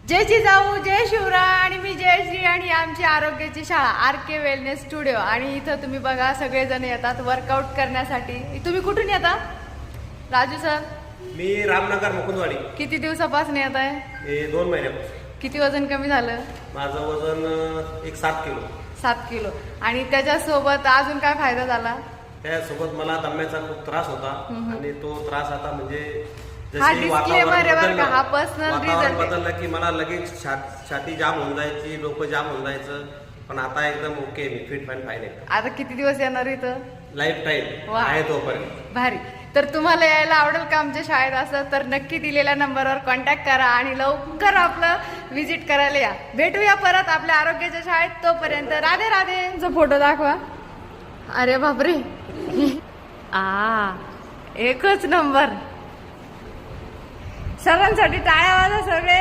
जय जिजाऊ, जय शिवराय आणि मी जयश्री आणि आमची आरोग्याची शाळा RK वेलनेस स्टुडिओ। आणि इथं तुम्ही बघा सगळेजण येतात वर्कआउट करण्यासाठी। तुम्ही कुठून येता राजू सर? मी रामनगर मुकुंदवाडी। किती दिवसापासून येत आहे? हे 2 महिन्यापासून। किती वजन कमी झालं? माझं वजन 7 किलो। 7 किलो। आणि त्याच्यासोबत अजून काय फायदा झाला? त्यासोबत मला दम्याचा खूप त्रास होता आणि तो त्रास आता म्हणजे हा डिस्क्लेमर आहे बरं का, हा पर्सनल रिझल्ट बदललं की मला लगेच छाती जाम होऊन जायची, डोकं जाम होऊन जायचं, पण आता एकदम ओके, मी फिट फाईन फाईन आहे। आता किती दिवस येणार इथं? लाईफ टाईम आहे तोपर्यंत। भारी। तर तुम्हाला यायला आवडेल का आमच्या शाळेत? असं तर नक्की दिलेल्या नंबरवर कॉन्टॅक्ट करा आणि लवकर आपलं विजिट करायला या। भेटूया परत आपल्या आरोग्याच्या शाळेत। तोपर्यंत राधे राधे। फोटो दाखवा। अरे बापरे, एकच नंबर। सर्वांसाठी टाळ्या वाजवा सगळे।